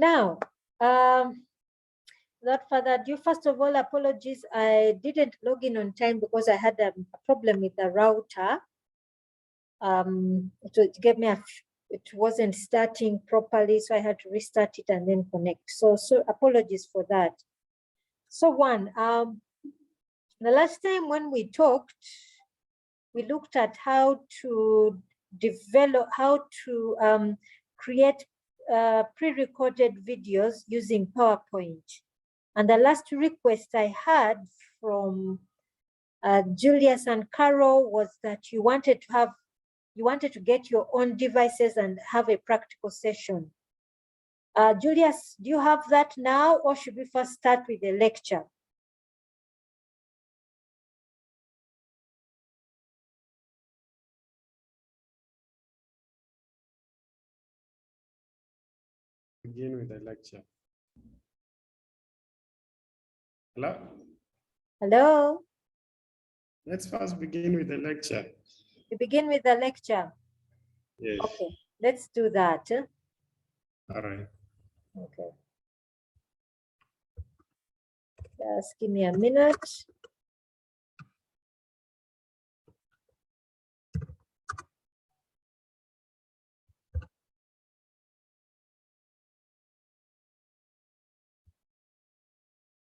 Now, without further ado, first of all, apologies. I didn't log in on time because I had a problem with the router. It gave me it wasn't starting properly, so I had to restart it and then connect. So apologies for that. So the last time when we talked, we looked at how to develop, how to create pre-recorded videos using PowerPoint. And the last request I had from Julius and Carol was that you wanted to get your own devices and have a practical session. Julius, do you have that now, or should we first start with the lecture? Begin with the lecture. Hello? Hello? Let's first begin with the lecture. We begin with the lecture? Yes. Okay, let's do that. All right. Okay. Just give me a minute.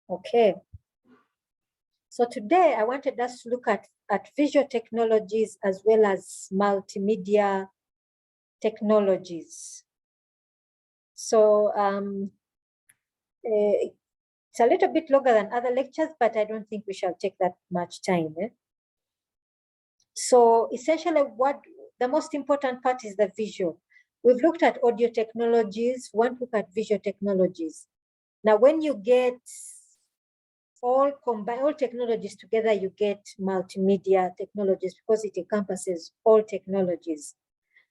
Okay. So today I wanted us to look at visual technologies as well as multimedia technologies. So it's a little bit longer than other lectures, but I don't think we shall take that much time. So essentially what the most important part is the visual. We've looked at audio technologies, we want to look at visual technologies. Now, when you get all technologies together, you get multimedia technologies because it encompasses all technologies.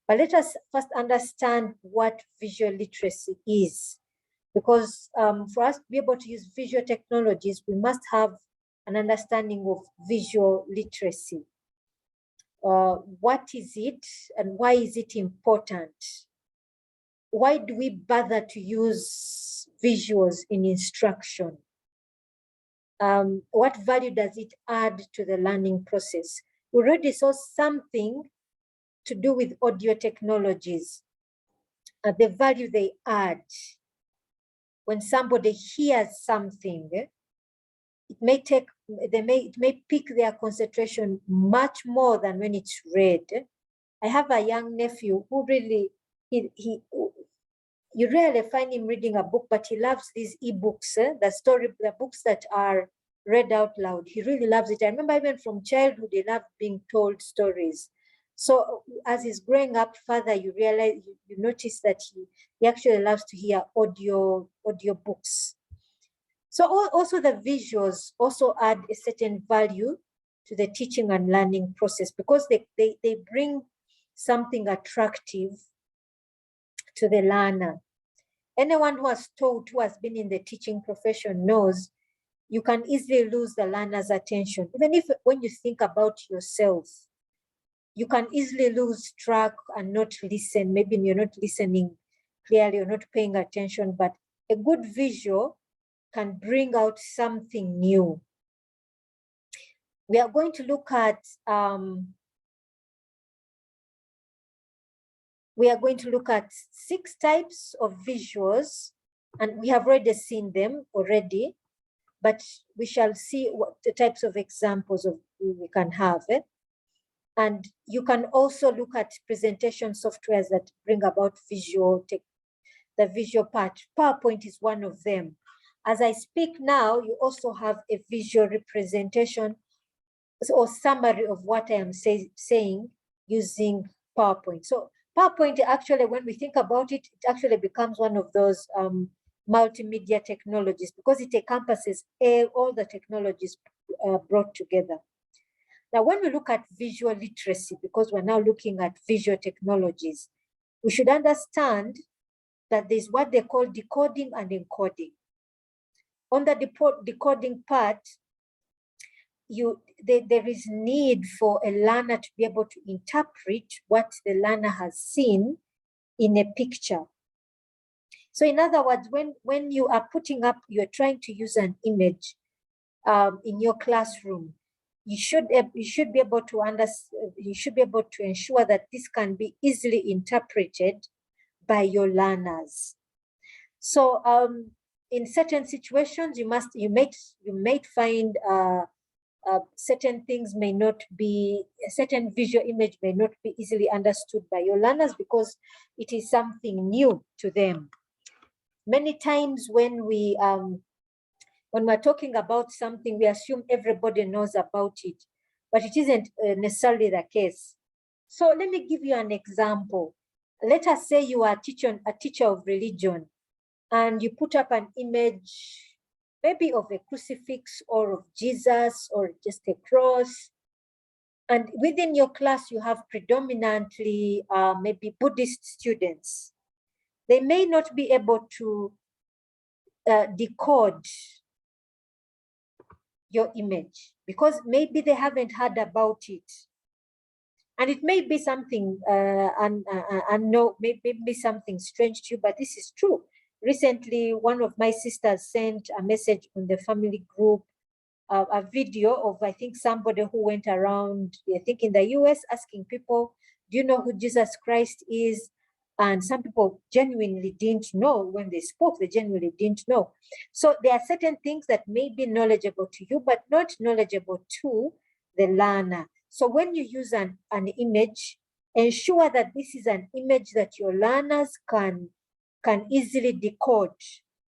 But let us first understand what visual literacy is, because for us to be able to use visual technologies, we must have an understanding of visual literacy. What is it and why is it important? Why do we bother to use visuals in instruction? What value does it add to the learning process? We already saw something to do with audio technologies, the value they add. When somebody hears something, it may pick their concentration much more than when it's read. I have a young nephew who really, you rarely find him reading a book, but he loves these ebooks, the books that are read out loud. He really loves it. I remember even from childhood, he loved being told stories. So as he's growing up further, you realize, you notice that he actually loves to hear audio books. So also the visuals also add a certain value to the teaching and learning process because they bring something attractive to the learner. Anyone who has taught, who has been in the teaching profession knows you can easily lose the learner's attention. Even if when you think about yourself, you can easily lose track and not listen. Maybe you're not listening clearly, you're not paying attention, but a good visual can bring out something new. We are going to look at we are going to look at 6 types of visuals, and we have already seen them already, but we shall see what the types of examples of we can have. And you can also look at presentation softwares that bring about the visual part. PowerPoint is one of them. As I speak now, you also have a visual representation or summary of what I am saying using PowerPoint. So PowerPoint actually, when we think about it, it actually becomes one of those multimedia technologies because it encompasses all the technologies brought together. Now, when we look at visual literacy, because we're now looking at visual technologies, we should understand that there's what they call decoding and encoding. On the decoding part, there is need for a learner to be able to interpret what the learner has seen in a picture. So in other words, when you are putting up, you're trying to use an image in your classroom, you should be able to you should be able to ensure that this can be easily interpreted by your learners. So in certain situations, you may find certain things may not be, a certain visual image may not be easily understood by your learners because it is something new to them. Many times when we're talking about something, we assume everybody knows about it, but it isn't necessarily the case. So let me give you an example. Let us say you are a teacher of religion, and you put up an image, maybe of a crucifix or of Jesus or just a cross. And within your class, you have predominantly maybe Buddhist students. They may not be able to decode your image because maybe they haven't heard about it. And it may be something unknown, maybe something strange to you, but this is true. Recently, one of my sisters sent a message on the family group, a video of, I think, somebody who went around, I think in the US, asking people, do you know who Jesus Christ is? And some people genuinely didn't know. When they spoke, they genuinely didn't know. So there are certain things that may be knowledgeable to you, but not knowledgeable to the learner. So when you use an image, ensure that this is an image that your learners can easily decode.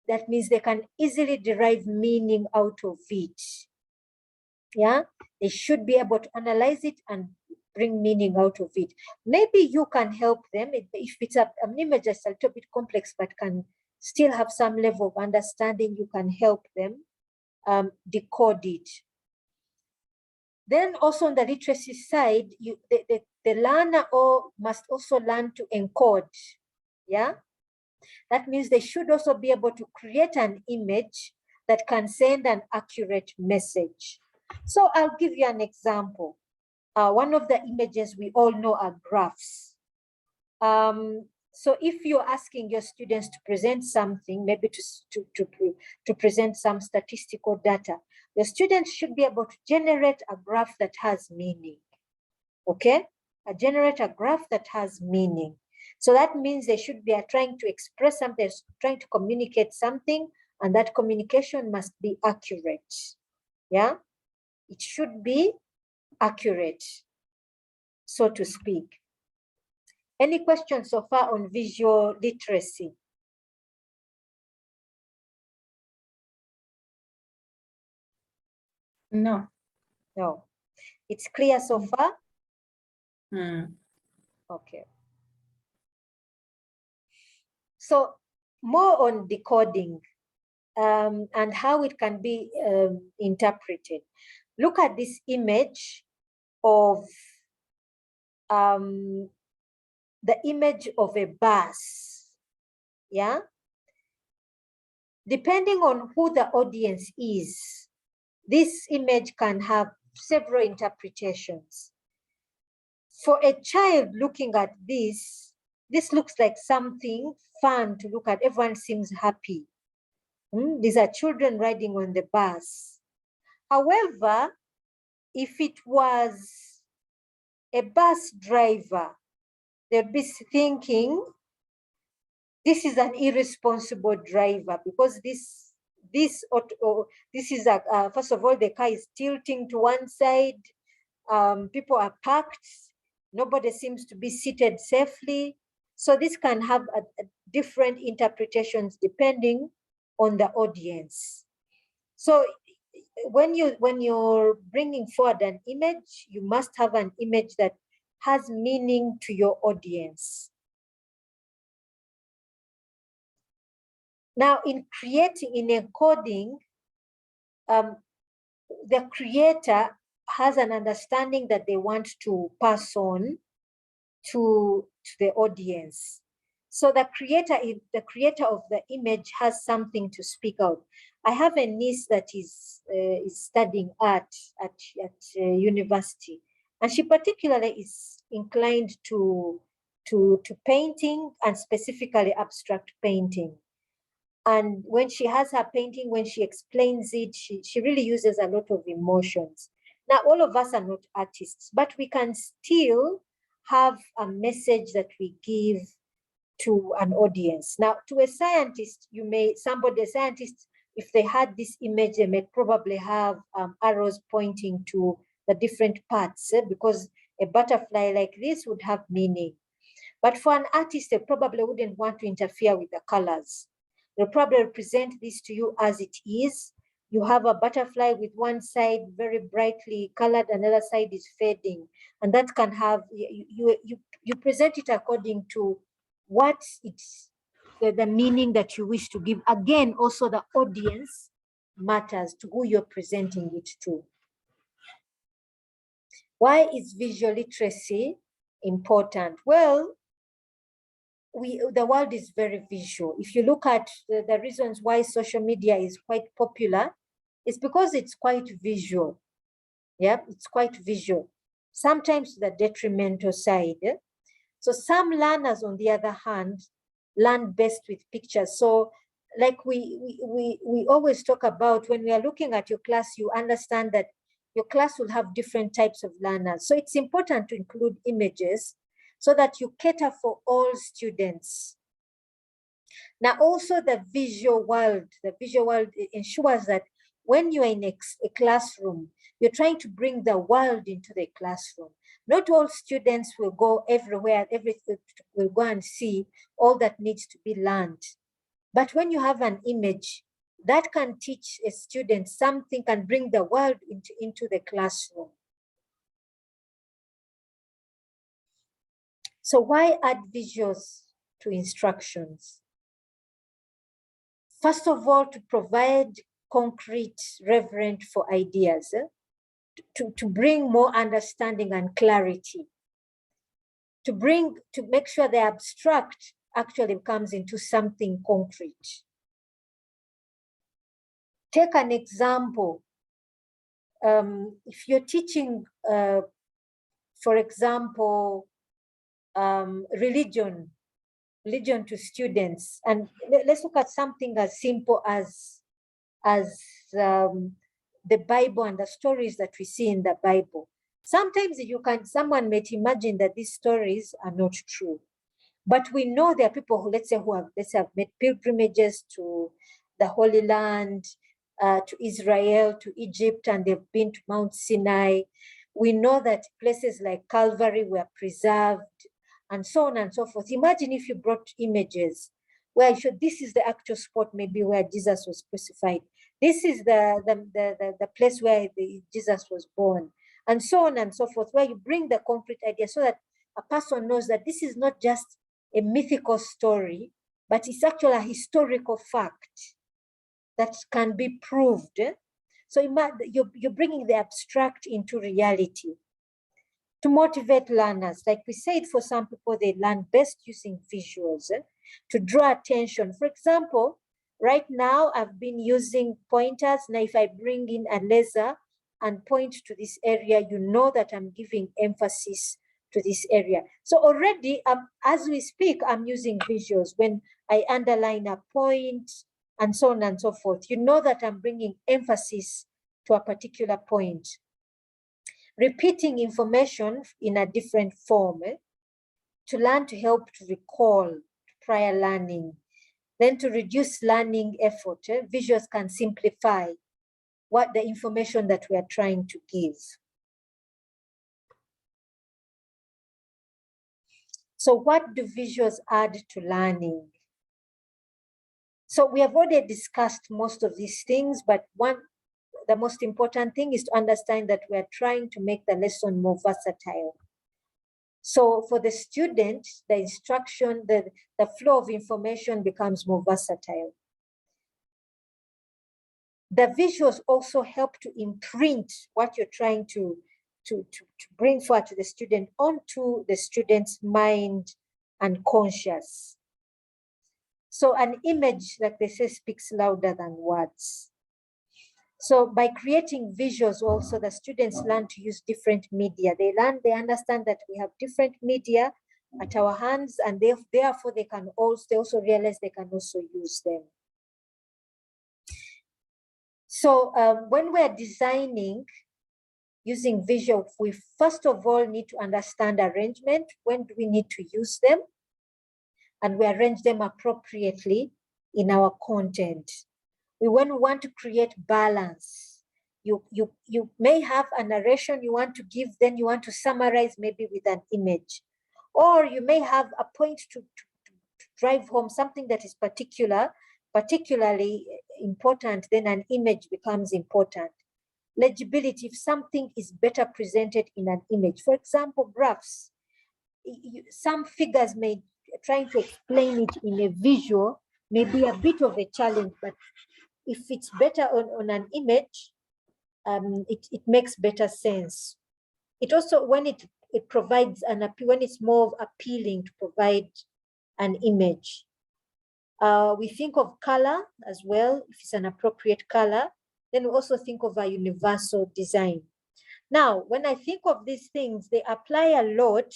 That means they can easily derive meaning out of it. Yeah, they should be able to analyze it and bring meaning out of it. Maybe you can help them if it's an image that's a little bit complex but can still have some level of understanding. You can help them decode it. Then also on the literacy side, the learner must also learn to encode. Yeah, that means they should also be able to create an image that can send an accurate message. So I'll give you an example. One of the images we all know are graphs. So if you're asking your students to present something, maybe to present some statistical data, the students should be able to generate a graph that has meaning, okay? Generate a graph that has meaning. So that means they should be trying to express something, trying to communicate something, and that communication must be accurate, yeah? It should be accurate, so to speak. Any questions so far on visual literacy? No. No. It's clear so far? Okay. So more on decoding and how it can be interpreted. Look at this image of the image of a bus, yeah? Depending on who the audience is, this image can have several interpretations. For a child looking at this looks like something fun to look at. Everyone seems happy. These are children riding on the bus. However, if it was a bus driver, they'd be thinking, this is an irresponsible driver because this is first of all, the car is tilting to one side. People are parked. Nobody seems to be seated safely. So this can have different interpretations depending on the audience. So when you're bringing forward an image, you must have an image that has meaning to your audience. Now, in encoding, the creator has an understanding that they want to pass on to the audience. So the creator of the image has something to speak out. I have a niece that is studying art at university, and she particularly is inclined to painting, and specifically abstract painting. And when she has her painting, when she explains it, she really uses a lot of emotions. Now, all of us are not artists, but we can still have a message that we give to an audience. Now, to a scientist, a scientist, if they had this image, they may probably have arrows pointing to the different parts, because a butterfly like this would have meaning. But for an artist, they probably wouldn't want to interfere with the colors. They'll probably represent this to you as it is. You have a butterfly with one side very brightly colored, another side is fading. And that can have, you present it according to what it's, the meaning that you wish to give. Again, also the audience matters to who you're presenting it to. Why is visual literacy important? Well, the world is very visual. If you look at the reasons why social media is quite popular, it's because it's quite visual. Yeah, it's quite visual. Sometimes the detrimental side. So some learners, on the other hand, learn best with pictures. So like we always talk about, when we are looking at your class, you understand that your class will have different types of learners. So it's important to include images so that you cater for all students. Now, also the visual world ensures that when you are in a classroom, you're trying to bring the world into the classroom. Not all students will go everywhere, everything will go and see all that needs to be learned. But when you have an image, that can teach a student something, can bring the world into the classroom. So why add visuals to instructions? First of all, to provide concrete reverence for ideas, to bring more understanding and clarity, to make sure the abstract actually comes into something concrete. Take an example. If you're teaching, for example, religion to students, and let's look at something as simple as the Bible and the stories that we see in the Bible. Sometimes someone might imagine that these stories are not true, but we know there are people who, let's say, have made pilgrimages to the Holy Land, to Israel, to Egypt, and they've been to Mount Sinai. We know that places like Calvary were preserved, and so on and so forth. Imagine if you brought images where this is the actual spot maybe where Jesus was crucified. This is the place where Jesus was born, and so on and so forth, where you bring the concrete idea so that a person knows that this is not just a mythical story, but it's actually a historical fact that can be proved. So you're bringing the abstract into reality. To motivate learners, like we said, for some people, they learn best using visuals to draw attention. For example, right now I've been using pointers. Now, if I bring in a laser and point to this area, you know that I'm giving emphasis to this area. So already, as we speak, I'm using visuals. When I underline a point and so on and so forth, you know that I'm bringing emphasis to a particular point. Repeating information in a different form, to learn to help to recall prior learning. Then to reduce learning effort, visuals can simplify what the information that we are trying to give. So what do visuals add to learning? So we have already discussed most of these things, but the most important thing is to understand that we are trying to make the lesson more versatile. So for the student, the instruction, the flow of information becomes more versatile. The visuals also help to imprint what you're trying to bring forward to the student onto the student's mind and conscious. So an image, like they say, speaks louder than words. So by creating visuals also, the students learn to use different media. They understand that we have different media at our hands, and therefore they also realize they can also use them. So when we're designing using visual, we first of all need to understand arrangement. When do we need to use them? And we arrange them appropriately in our content. When we want to create balance, you may have a narration you want to give, then you want to summarize maybe with an image. Or you may have a point to drive home something that is particularly important, then an image becomes important. Legibility, if something is better presented in an image. For example, graphs. Some figures may, trying to explain it in a visual may be a bit of a challenge, but if it's better on an image, it makes better sense. It also, when it provides when it's more appealing to provide an image. We think of color as well, if it's an appropriate color. Then we also think of a universal design. Now, when I think of these things, they apply a lot,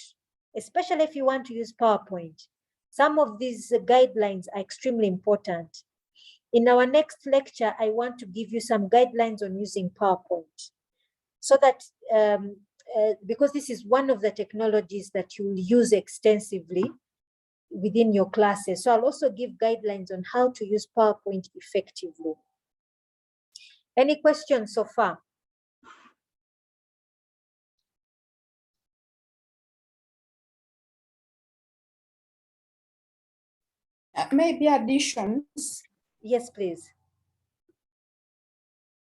especially if you want to use PowerPoint. Some of these guidelines are extremely important. In our next lecture, I want to give you some guidelines on using PowerPoint, so that, because this is one of the technologies that you will use extensively within your classes. So I'll also give guidelines on how to use PowerPoint effectively. Any questions so far? Maybe additions. Yes, please.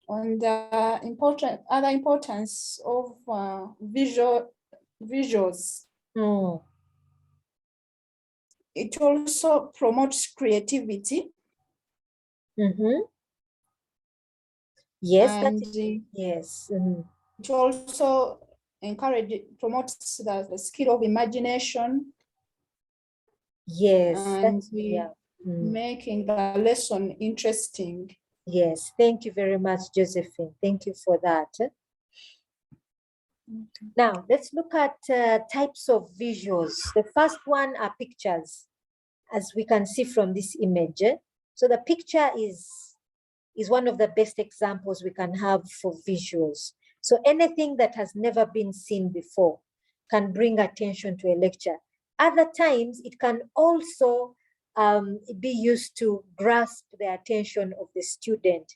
On the other importance of visuals. It also promotes creativity. Yes, and yes. It also promotes the skill of imagination. Yes, and yeah. Making the lesson interesting. Yes, thank you very much, Josephine. Thank you for that. Now, let's look at types of visuals. The first one are pictures, as we can see from this image. So the picture is one of the best examples we can have for visuals. So anything that has never been seen before can bring attention to a lecture. Other times, it can also be used to grasp the attention of the student,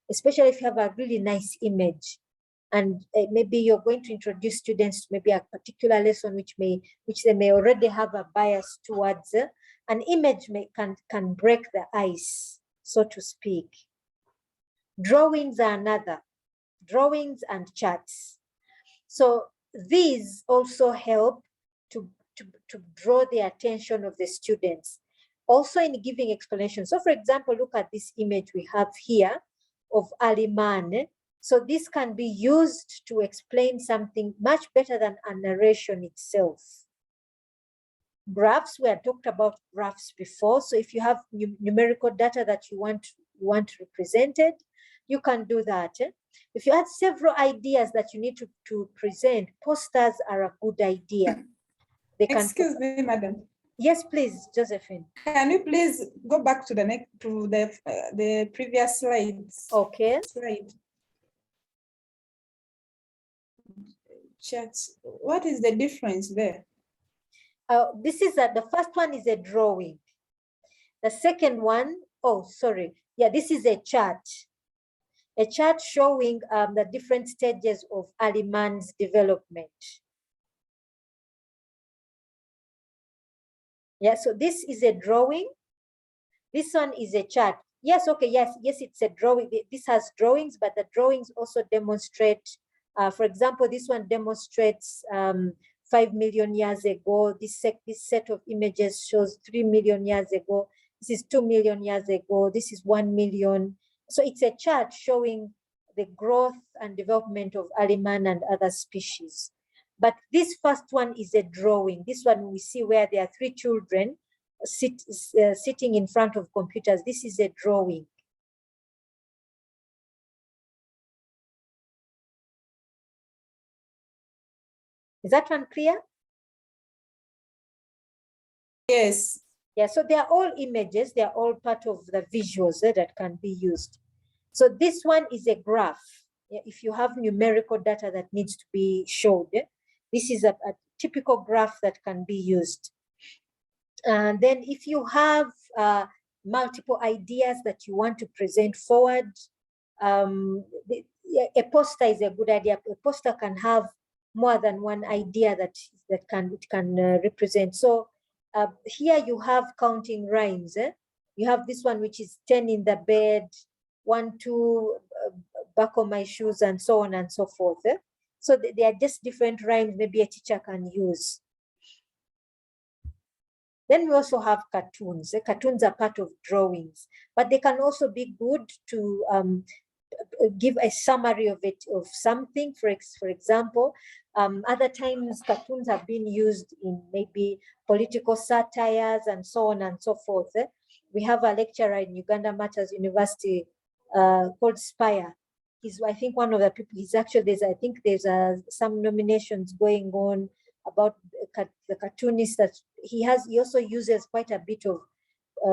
especially if you have a really nice image. And maybe you're going to introduce students to maybe a particular lesson which they may already have a bias towards. An image can break the ice, so to speak. Drawings are another. Drawings and charts. So these also help to draw the attention of the students. Also in giving explanation. So for example, look at this image we have here of Aliman. So this can be used to explain something much better than a narration itself. Graphs, we had talked about graphs before. So if you have numerical data that you want represented, you can do that. If you have several ideas that you need to present, posters are a good idea. Excuse me, madam. Yes, please, Josephine. Can you please go back to the previous slides? Okay. Slide. Charts. What is the difference there? This is the first one is a drawing. The second one, oh, sorry. Yeah, this is a chart. A chart showing the different stages of Aliman's development. Yeah, so this is a drawing. This one is a chart. Yes, okay, yes, it's a drawing. This has drawings, but the drawings also demonstrate, for example, this one demonstrates 5 million years ago. This set of images shows 3 million years ago. This is 2 million years ago. This is 1 million. So it's a chart showing the growth and development of Aliman and other species. But this first one is a drawing. This one we see where there are 3 children sitting in front of computers. This is a drawing. Is that one clear? Yes. Yeah, so they are all images. They are all part of the visuals that can be used. So this one is a graph. If you have numerical data that needs to be showed, this is a typical graph that can be used. And then if you have multiple ideas that you want to present forward, a poster is a good idea. A poster can have more than one idea that it can represent. So here you have counting rhymes. You have this one, which is 10 in the bed, 1, 2, back on my shoes, and so on and so forth. So they are just different rhymes maybe a teacher can use. Then we also have cartoons. Cartoons are part of drawings, but they can also be good to give a summary of it, of something. For example, other times cartoons have been used in maybe political satires and so on and so forth. We have a lecturer in Uganda Matters University called Spire. He's, I think, one of the people. He's actually, I think there's some nominations going on about the cartoonist that he also uses quite a bit of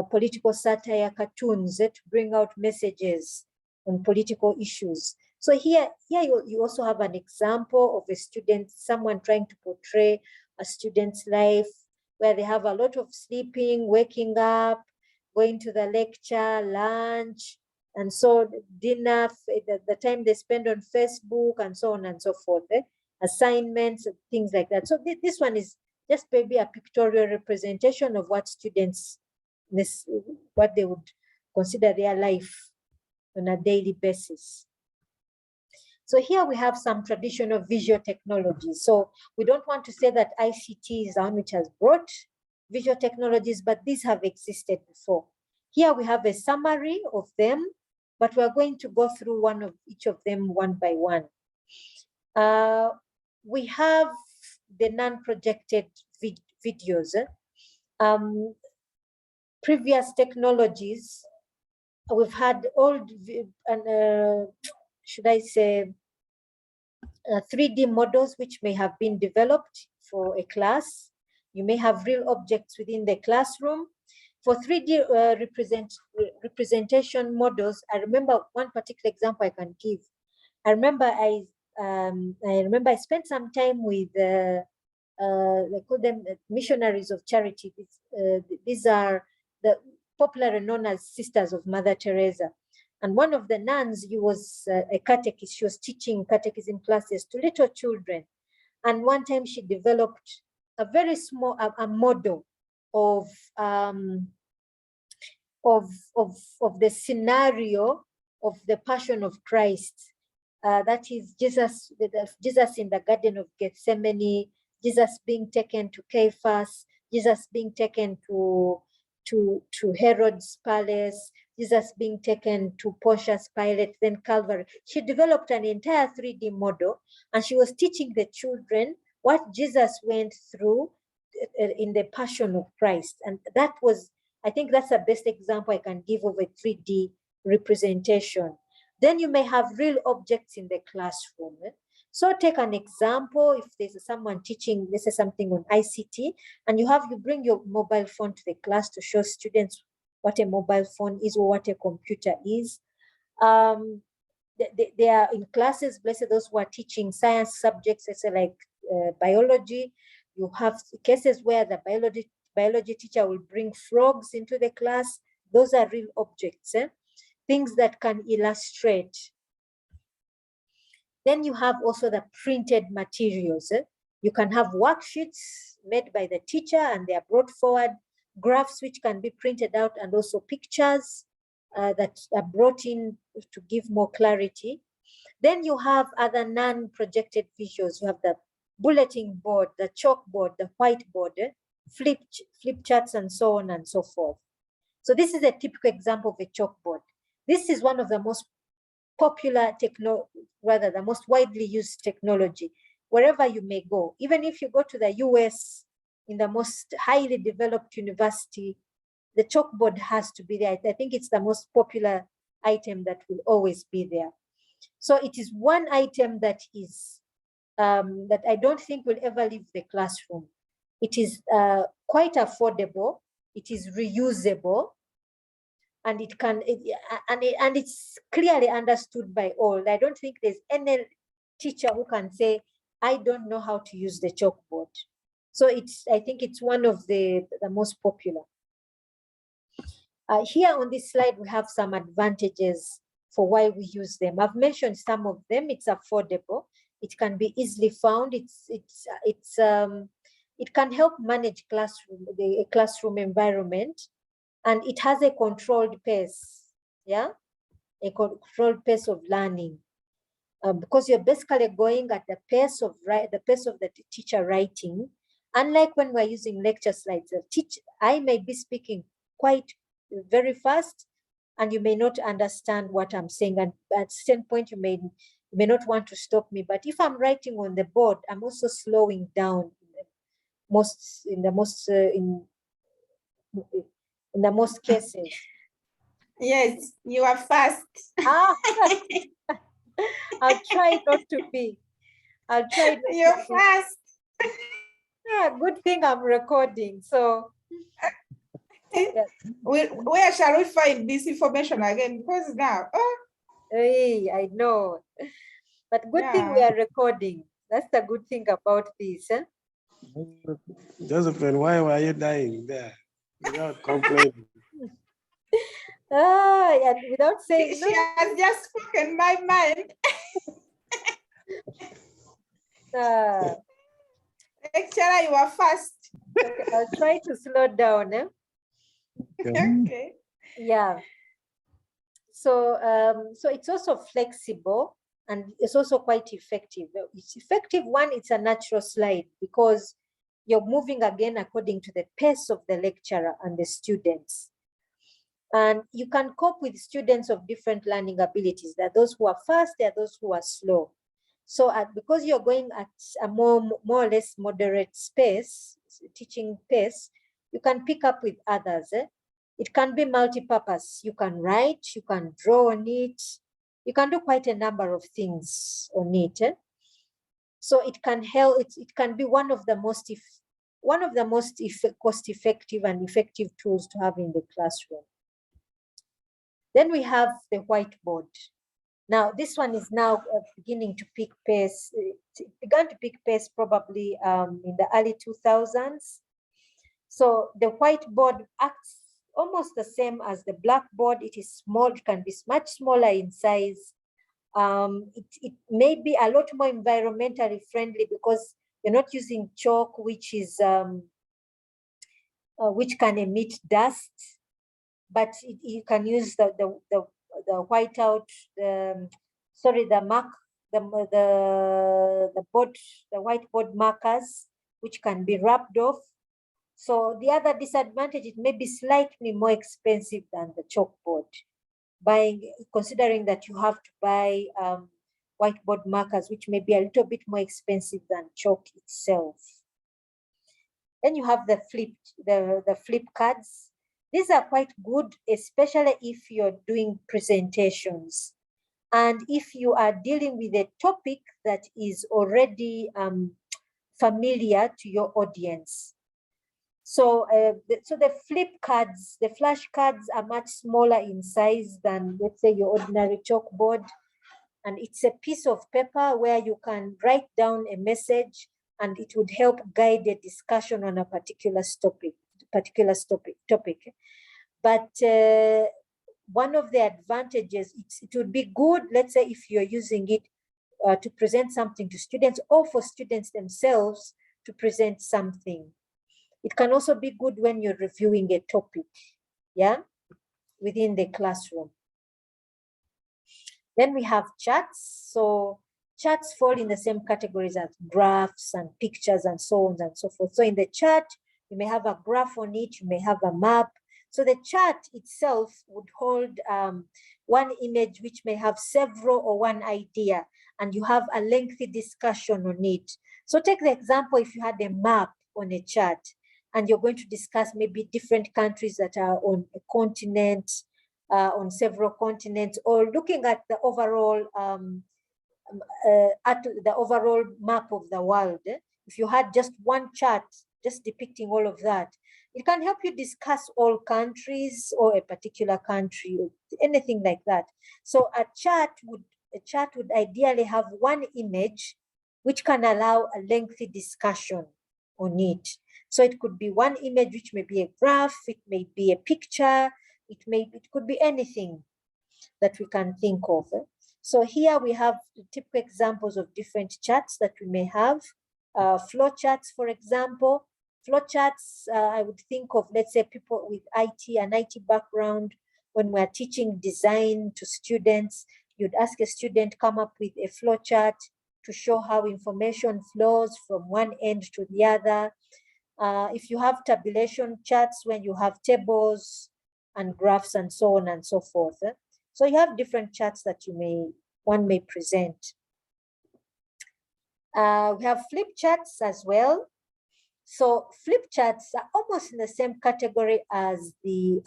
political satire cartoons to bring out messages on political issues. So here you also have an example of a student, someone trying to portray a student's life where they have a lot of sleeping, waking up, going to the lecture, lunch, and so dinner, the time they spend on Facebook, and so on and so forth, assignments, things like that. So this one is just maybe a pictorial representation of what students, what they would consider their life on a daily basis. So here we have some traditional visual technologies. So we don't want to say that ICT is the one which has brought visual technologies, but these have existed before. Here we have a summary of them, but we're going to go through each of them one by one. We have the non-projected videos. Previous technologies, we've had old, should I say, 3D models which may have been developed for a class. You may have real objects within the classroom. For 3D representation models, I remember one particular example I can give. I remember I spent some time with they call them missionaries of charity. These are the popularly known as Sisters of Mother Teresa. And one of the nuns, he was a catechist. She was teaching catechism classes to little children. And one time she developed a very small a model of the scenario of the Passion of Christ. That is Jesus in the Garden of Gethsemane, Jesus being taken to Caiaphas, Jesus being taken to Herod's palace, Jesus being taken to Pontius Pilate, then Calvary. She developed an entire 3D model, and she was teaching the children what Jesus went through in the Passion of Christ. And that was, I think that's the best example I can give of a 3D representation. Then you may have real objects in the classroom. So take an example, if there's someone teaching, this is something on ICT, and you bring your mobile phone to the class to show students what a mobile phone is or what a computer is. They are in classes, blessed those who are teaching science subjects, like biology. You have cases where the biology teacher will bring frogs into the class. Those are real objects, things that can illustrate. Then you have also the printed materials. You can have worksheets made by the teacher and they are brought forward, graphs which can be printed out, and also pictures that are brought in to give more clarity. Then you have other non-projected visuals. You have the bulletin board, the chalkboard, the whiteboard, flip charts, and so on and so forth. So this is a typical example of a chalkboard. This is one of the most popular the most widely used technology wherever you may go. Even if you go to the US, in the most highly developed university, the chalkboard has to be there. I think it's the most popular item that will always be there. So it is one item that is that I don't think will ever leave the classroom. It is quite affordable. It is reusable. and and it's clearly understood by all. I don't think there's any teacher who can say, I don't know how to use the chalkboard. So I think it's one of the most popular. Here on this slide, we have some advantages for why we use them. I've mentioned some of them. It's affordable. It can be easily found. It can help manage the classroom environment, and it has a controlled pace. Yeah, a controlled pace of learning, because you're basically going at the pace of the teacher writing. Unlike when we're using lecture slides, I may be speaking quite very fast, and you may not understand what I'm saying, and at a certain point you may not want to stop me. But if I'm writing on the board, I'm also slowing down in the most cases. Yes, you are fast. I'll try not to be. You're fast. Yeah, good thing I'm recording. So yes. Where shall we find this information again? Because now, Hey, I know. But good thing we are recording. That's the good thing about this. Eh? Josephine, why were you dying there? Without complaining. And without saying, she has just spoken my mind. Lecturer, you are fast. Okay, I'll try to slow down. Eh? Okay. Yeah. So, so it's also flexible, and it's also quite effective. It's effective one, it's a natural slide because you're moving again according to the pace of the lecturer and the students. And you can cope with students of different learning abilities. There are those who are fast, there are those who are slow. So because you're going at a more or less moderate teaching pace, you can pick up with others. Eh? It can be multi-purpose. You can write, you can draw on it. You can do quite a number of things on it. Eh? So it can help. It can be one of the most cost-effective and effective tools to have in the classroom. Then we have the whiteboard. Now, this one is now beginning to pick pace. It began to pick pace probably in the early 2000s. So the whiteboard acts almost the same as the blackboard. It is small, it can be much smaller in size. It may be a lot more environmentally friendly because you're not using chalk, which can emit dust, but you can use the whiteout, the whiteboard markers, which can be rubbed off. So the other disadvantage, it may be slightly more expensive than the chalkboard. Considering that you have to buy whiteboard markers, which may be a little bit more expensive than chalk itself. Then you have the flip cards. These are quite good, especially if you're doing presentations and if you are dealing with a topic that is already familiar to your audience. So, the flip cards, the flashcards are much smaller in size than, let's say, your ordinary chalkboard. And it's a piece of paper where you can write down a message and it would help guide a discussion on a particular topic. But one of the advantages, it would be good, let's say, if you're using it to present something to students or for students themselves to present something. It can also be good when you're reviewing a topic, yeah, within the classroom. Then we have charts. So charts fall in the same categories as graphs and pictures and so on and so forth. So in the chart, you may have a graph on it, you may have a map. So the chart itself would hold one image which may have several or one idea, and you have a lengthy discussion on it. So take the example, if you had a map on a chart and you're going to discuss maybe different countries that are on a continent, on several continents, or looking at the overall map of the world. If you had just one chart just depicting all of that, It can help you discuss all countries or a particular country, anything like that. So a chart would ideally have one image which can allow a lengthy discussion on it. So it could be one image which may be a graph, it may be a picture, it could be anything that we can think of. So here we have typical examples of different charts that we may have. Flow charts, for example. Flow charts, I would think of, let's say, people with an IT background. When we're teaching design to students, you'd ask a student come up with a flow chart to show how information flows from one end to the other. If you have tabulation charts, when you have tables and graphs and so on and so forth. So you have different charts that one may present. We have flip charts as well. So flip charts are almost in the same category as the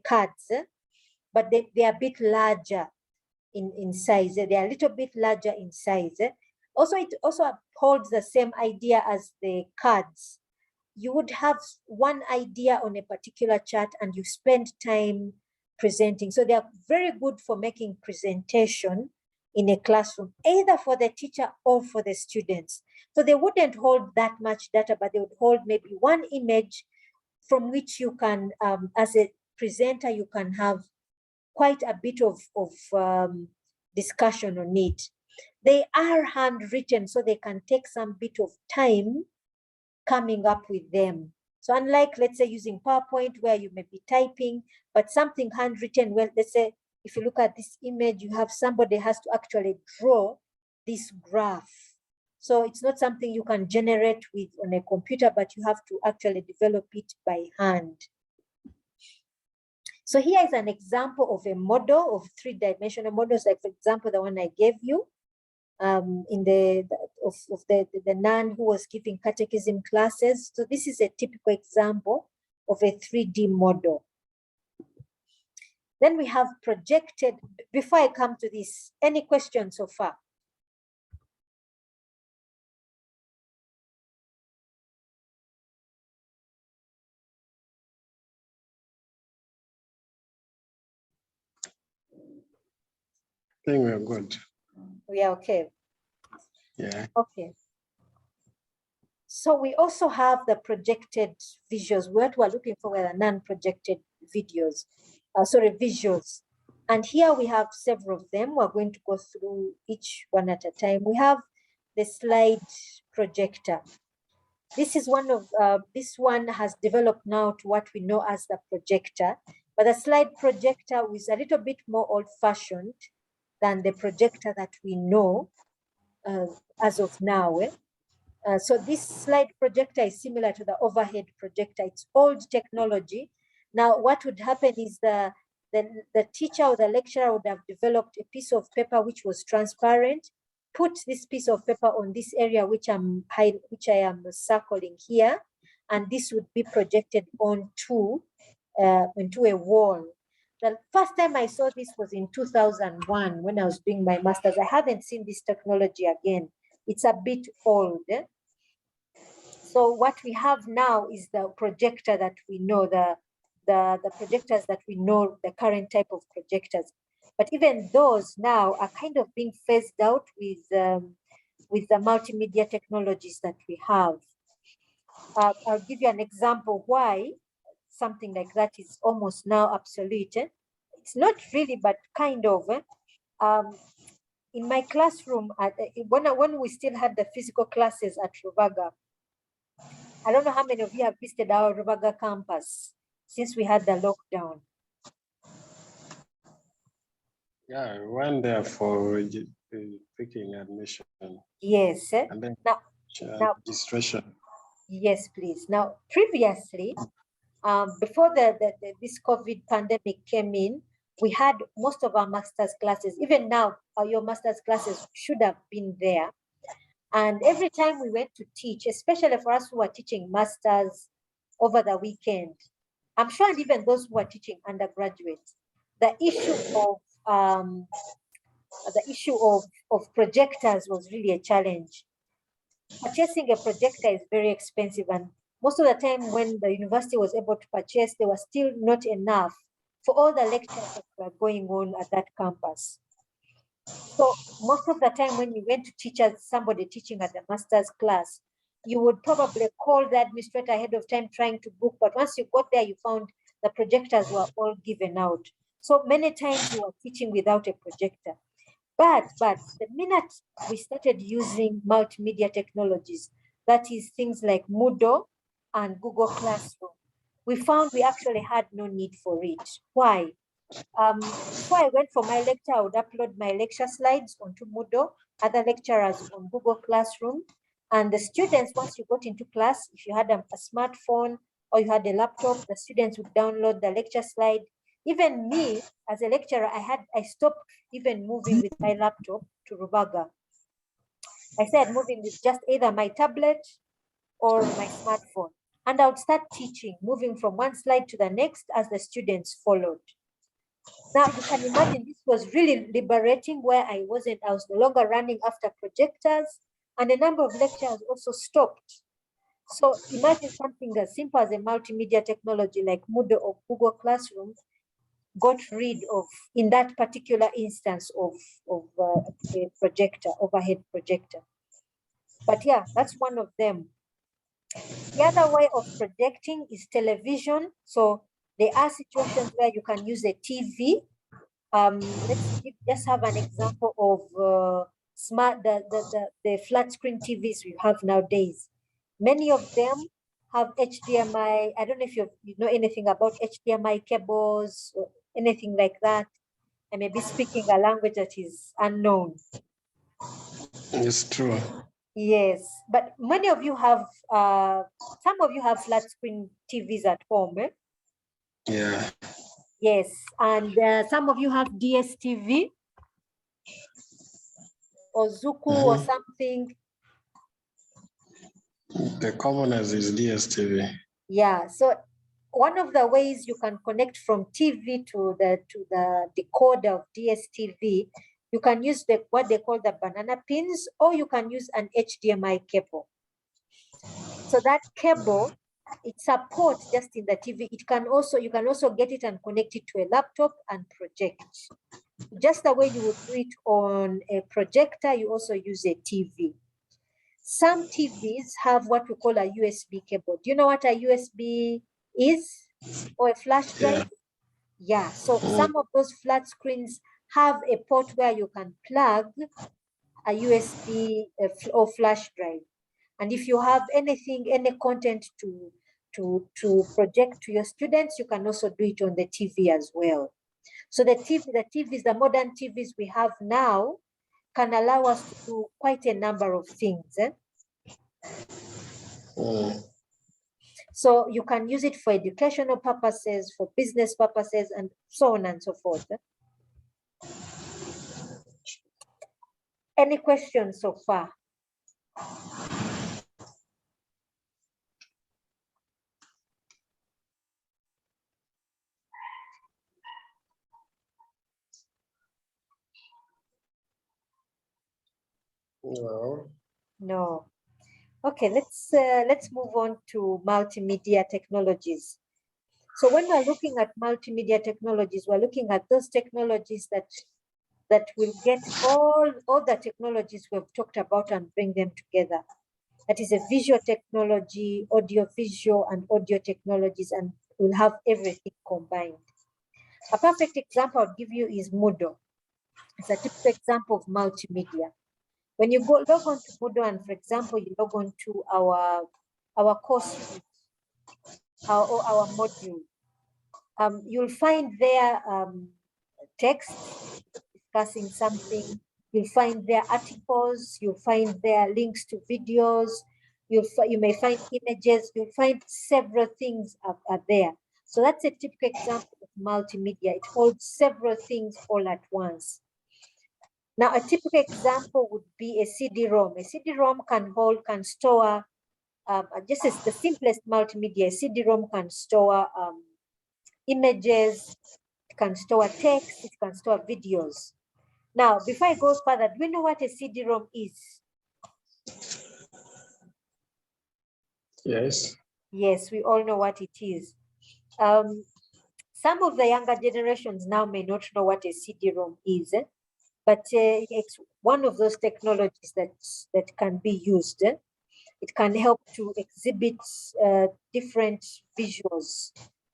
cards, but they are a bit larger in size. They are a little bit larger in size. Also, it also upholds the same idea as the cards. You would have one idea on a particular chart and you spend time presenting. So they are very good for making presentation in a classroom, either for the teacher or for the students. So they wouldn't hold that much data, but they would hold maybe one image from which you can, as a presenter, you can have quite a bit of discussion on it. They are handwritten, so they can take some bit of time coming up with them. So unlike, let's say, using PowerPoint where you may be typing, but something handwritten, well, let's say, if you look at this image, you have somebody has to actually draw this graph. So it's not something you can generate on a computer, but you have to actually develop it by hand. So here is an example of a model of three-dimensional models, like, for example, the one I gave you in the nun who was giving catechism classes. So this is a typical example of a 3D model. Then we have projected. Before I come to this, any questions so far? I think we're good. We are okay. Yeah. Okay. So we also have the projected visuals. What we're looking for were the non-projected visuals. And here we have several of them. We're going to go through each one at a time. We have the slide projector. This is this one has developed now to what we know as the projector, but the slide projector is a little bit more old-fashioned than the projector that we know as of now. So this slide projector is similar to the overhead projector. It's old technology. Now, what would happen is the teacher or the lecturer would have developed a piece of paper which was transparent, put this piece of paper on this area which I am circling here, and this would be projected onto a wall. The first time I saw this was in 2001 when I was doing my master's. I haven't seen this technology again. It's a bit old. So what we have now is the projector that we know, the projectors that we know, the current type of projectors. But even those now are kind of being phased out with the multimedia technologies that we have. I'll give you an example why something like that is almost now obsolete. It's not really, but kind of. In my classroom, when we still had the physical classes at Rubaga, I don't know how many of you have visited our Rubaga campus since we had the lockdown. Yeah, we went there for picking admission. Yes. And then Now, registration. yes, please. Now, previously, before this COVID pandemic came in, we had most of our master's classes. Even now, your master's classes should have been there. And every time we went to teach, especially for us who are teaching masters over the weekend, I'm sure, and even those who are teaching undergraduates, the issue of projectors was really a challenge. Purchasing a projector is very expensive, and most of the time when the university was able to purchase, there was still not enough for all the lectures that were going on at that campus. So most of the time when you went to teach as somebody teaching at the master's class, you would probably call the administrator ahead of time trying to book, but once you got there, you found the projectors were all given out. So many times you were teaching without a projector. But the minute we started using multimedia technologies, that is things like Moodle and Google Classroom, we found we actually had no need for it. Why? Before I went for my lecture, I would upload my lecture slides onto Moodle, other lecturers on Google Classroom. And the students, once you got into class, if you had a smartphone or you had a laptop, the students would download the lecture slide. Even me, as a lecturer, I stopped even moving with my laptop to Rubaga. I started moving with just either my tablet or my smartphone. And I would start teaching, moving from one slide to the next as the students followed. Now you can imagine this was really liberating, where I was no longer running after projectors, and a number of lectures also stopped. So imagine something as simple as a multimedia technology like Moodle or Google Classroom got rid of, in that particular instance, of a projector, overhead projector. But yeah, that's one of them. The other way of projecting is television. So there are situations where you can use a TV. Let's just have an example of the flat screen TVs we have nowadays. Many of them have HDMI. I don't know if you know anything about HDMI cables or anything like that. I may be speaking a language that is unknown. It's true. Yes, but many of you have, some of you have flat screen TVs at home, eh? Yeah. Yes, and some of you have DSTV or Zuku or something. The commoners is DSTV. Yeah, so one of the ways you can connect from TV to the decoder of DSTV, you can use what they call the banana pins, or you can use an HDMI cable. So that cable, it supports just in the TV. You can also get it and connect it to a laptop and project. Just the way you would do it on a projector, you also use a TV. Some TVs have what we call a USB cable. Do you know what a USB is? Or a flash drive? Yeah, so some of those flat screens have a port where you can plug a USB or flash drive. And if you have anything, any content to project to your students, you can also do it on the TV as well. So the TVs, the modern TVs we have now can allow us to do quite a number of things. So you can use it for educational purposes, for business purposes, and so on and so forth. Any questions so far? No. No. Okay, let's move on to multimedia technologies. So when we're looking at multimedia technologies, we're looking at those technologies that will get all the technologies we've talked about and bring them together. That is a visual technology, audio visual and audio technologies, and we'll have everything combined. A perfect example I'll give you is Moodle. It's a typical example of multimedia. When you log on to Moodle, and for example, you log on to our course, our module, you'll find there text discussing something. You'll find there articles. You'll find there links to videos. You may find images. You'll find several things are there. So that's a typical example of multimedia. It holds several things all at once. Now, a typical example would be a CD-ROM. A CD-ROM can store, just as the simplest multimedia, a CD-ROM can store images, it can store text, it can store videos. Now, before I go further, do you know what a CD-ROM is? Yes. Yes, we all know what it is. Some of the younger generations now may not know what a CD-ROM is, but it's one of those technologies that can be used. It can help to exhibit different visuals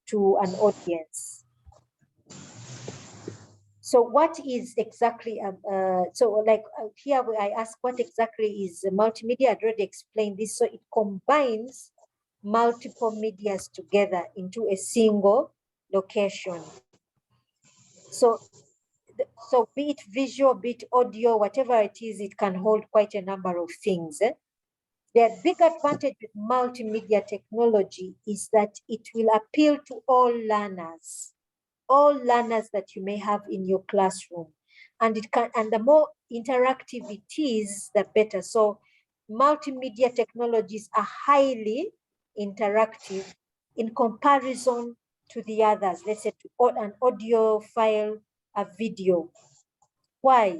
to an audience. So what is exactly, here I ask what exactly is multimedia? I'd already explained this. So it combines multiple medias together into a single location. So be it visual, be it audio, whatever it is, it can hold quite a number of things. The big advantage with multimedia technology is that it will appeal to all learners that you may have in your classroom. And the more interactive it is, the better. So multimedia technologies are highly interactive in comparison to the others. Let's say an audio file, a video. Why?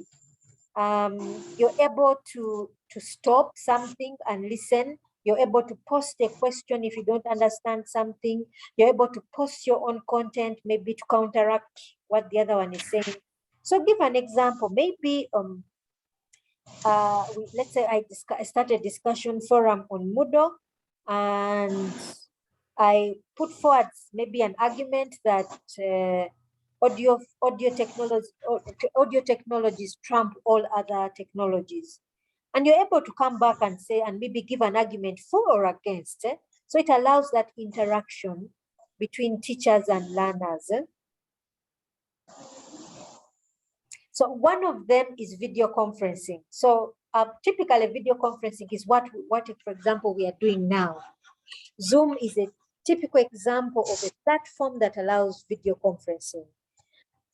You're able to stop something and listen. You're able to post a question if you don't understand something. You're able to post your own content, maybe to counteract what the other one is saying. So give an example. Maybe let's say I started a discussion forum on Moodle, and I put forward maybe an argument that audio technologies trump all other technologies. And you're able to come back and say, and maybe give an argument for or against. So it allows that interaction between teachers and learners. So one of them is video conferencing. So typically video conferencing is what, for example, we are doing now. Zoom is a typical example of a platform that allows video conferencing.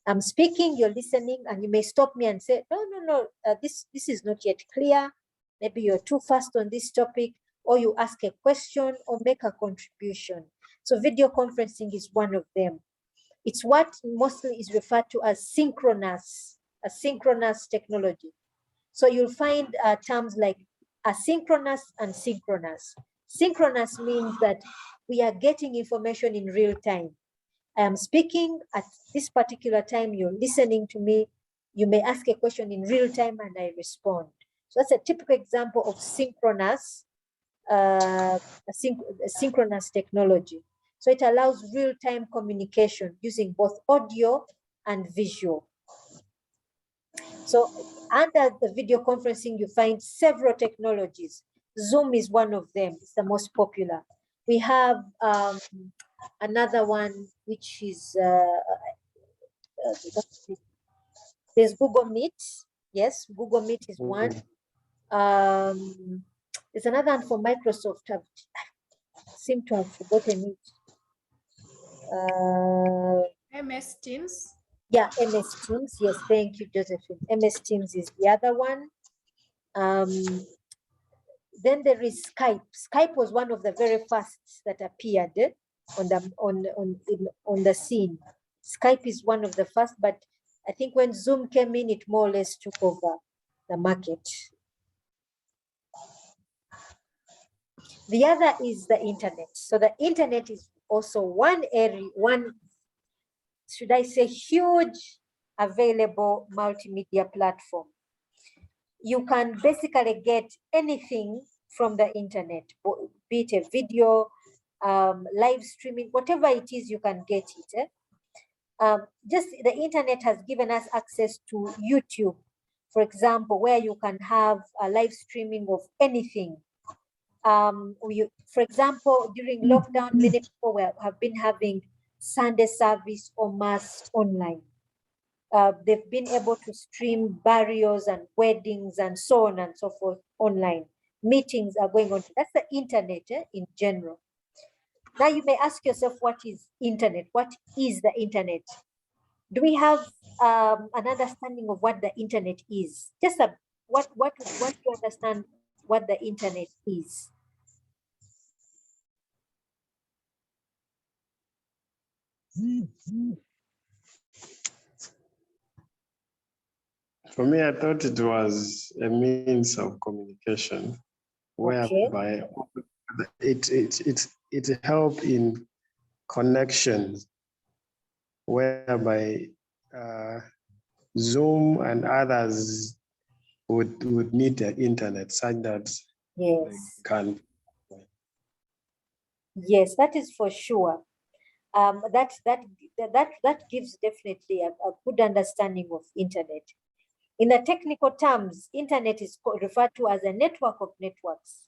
I'm speaking, you're listening, and you may stop me and say, no, this is not yet clear. Maybe you're too fast on this topic, or you ask a question or make a contribution. So video conferencing is one of them. It's what mostly is referred to as synchronous technology. So you'll find terms like asynchronous and synchronous. Synchronous means that we are getting information in real time. I am speaking at this particular time, you're listening to me, you may ask a question in real time and I respond. So that's a typical example of synchronous technology. So it allows real-time communication using both audio and visual. So under the video conferencing, you find several technologies. Zoom is one of them. It's the most popular. We have another one, which is, there's Google Meet. Yes, Google Meet is one. There's another one for Microsoft. I seem to have forgotten it. MS Teams. Yeah, MS Teams. Yes, thank you, Josephine. MS Teams is the other one. Then there is Skype. Skype was one of the very first that appeared on the scene. Skype is one of the first, but I think when Zoom came in, it more or less took over the market. The other is the internet. So the internet is also one area, should I say, huge available multimedia platform. You can basically get anything from the internet, be it a video, live streaming, whatever it is, you can get it. Just the internet has given us access to YouTube, for example, where you can have a live streaming of anything. For example, during lockdown, many people have been having Sunday service or mass online. They've been able to stream burials and weddings and so on and so forth online. Meetings are going on. That's the internet in general. Now you may ask yourself, what is internet? What is the internet? Do we have an understanding of what the internet is? Just what do you understand what the internet is? For me, I thought it was a means of communication whereby it help in connections, whereby Zoom and others would need the internet such that they Yes, can. yes, that is for sure. That gives definitely a good understanding of internet. In the technical terms, internet is referred to as a network of networks.